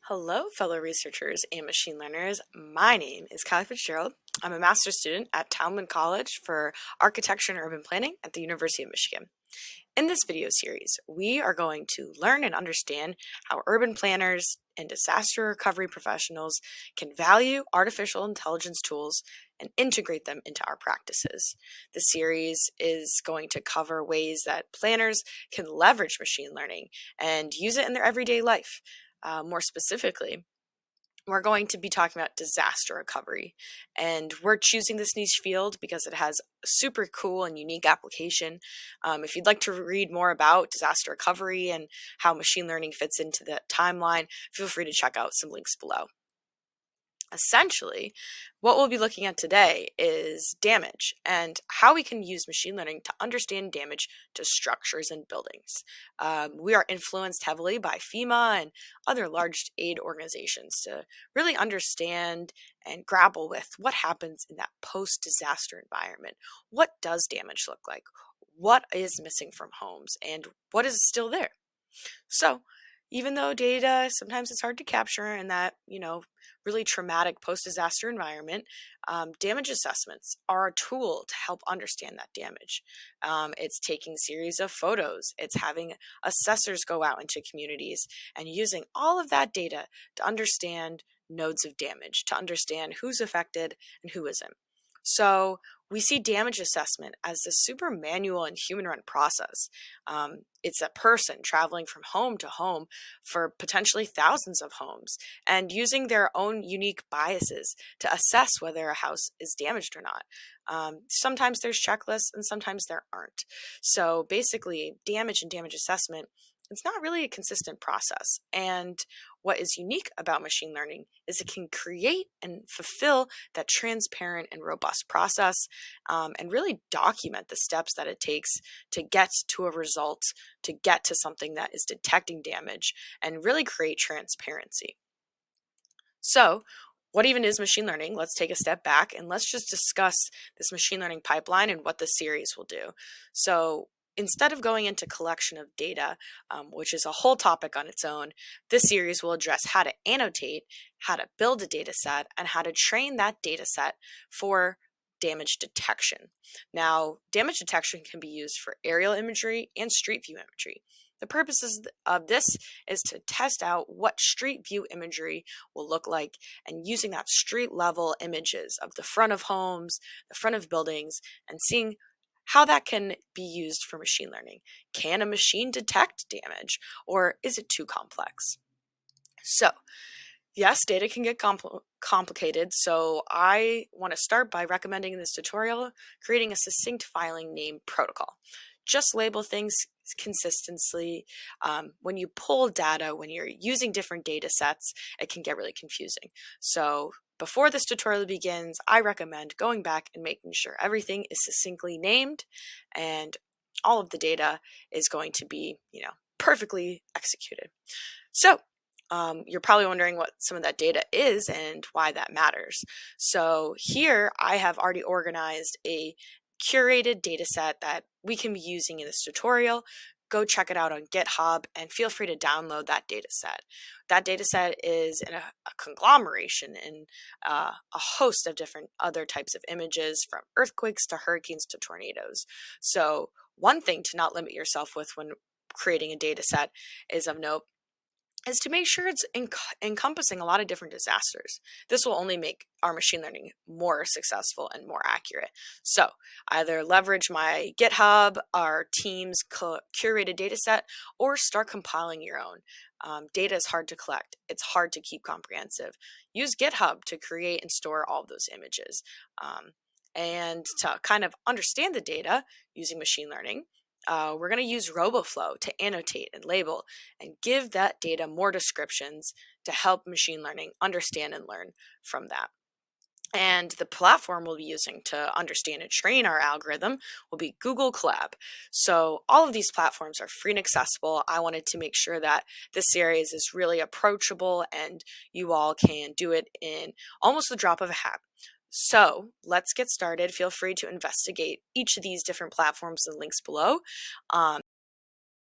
Hello, fellow researchers and machine learners. My name is Kylie Fitzgerald. I'm a master's student at Talman College for Architecture and Urban Planning at the University of Michigan. In this video series, we are going to learn and understand how urban planners and disaster recovery professionals can value artificial intelligence tools and integrate them into our practices. The series is going to cover ways that planners can leverage machine learning and use it in their everyday life. More specifically, we're going to be talking about disaster recovery. And we're choosing this niche field because it has a super cool and unique application. If you'd like to read more about disaster recovery and how machine learning fits into the timeline, feel free to check out some links below. Essentially, what we'll be looking at today is damage and how we can use machine learning to understand damage to structures and buildings. We are influenced heavily by FEMA and other large aid organizations to really understand and grapple with what happens in that post-disaster environment. What does damage look like? What is missing from homes? And what is still there? So, even though data sometimes it's hard to capture in that, really traumatic post-disaster environment, damage assessments are a tool to help understand that damage. It's taking series of photos. It's having assessors go out into communities and using all of that data to understand nodes of damage, to understand who's affected and who isn't. So we see damage assessment as a super manual and human-run process. It's a person traveling from home to home for potentially thousands of homes and using their own unique biases to assess whether a house is damaged or not. Sometimes there's checklists and sometimes there aren't. So basically, damage and damage assessment, it's not really a consistent process. And what is unique about machine learning is it can create and fulfill that transparent and robust process, and really document the steps that it takes to get to a result, to get to something that is detecting damage, and really create transparency. So, what even is machine learning? Let's take a step back and let's just discuss this machine learning pipeline and what the series will do. So, instead of going into collection of data, which is a whole topic on its own, this series will address how to annotate, how to build a data set, and how to train that data set for damage detection. Now, damage detection can be used for aerial imagery and street view imagery. The purposes of this is to test out what street view imagery will look like, and using that street level images of the front of homes, the front of buildings, and seeing how that can be used for machine learning. Can a machine detect damage, or is it too complex? So, yes, data can get complicated, so I want to start by recommending in this tutorial creating a succinct filing name protocol. Just label things consistently. When you pull data, when you're using different data sets, it can get really confusing. So before this tutorial begins, I recommend going back and making sure everything is succinctly named and all of the data is going to be, perfectly executed. So you're probably wondering what some of that data is and why that matters. So here I have already organized a curated data set that we can be using in this tutorial. Go check it out on GitHub and feel free to download that data set. That data set is in a conglomeration in a host of different other types of images, from earthquakes to hurricanes to tornadoes. So one thing to not limit yourself with when creating a data set is of note is to make sure it's encompassing a lot of different disasters. This will only make our machine learning more successful and more accurate. So either leverage my GitHub, our team's curated data set, or start compiling your own. Data is hard to collect. It's hard to keep comprehensive. Use GitHub to create and store all of those images. And to kind of understand the data using machine learning, we're going to use RoboFlow to annotate and label and give that data more descriptions to help machine learning understand and learn from that. And the platform we'll be using to understand and train our algorithm will be Google Colab. So all of these platforms are free and accessible. I wanted to make sure that this series is really approachable and you all can do it in almost the drop of a hat. So let's get started. Feel free to investigate each of these different platforms and links below.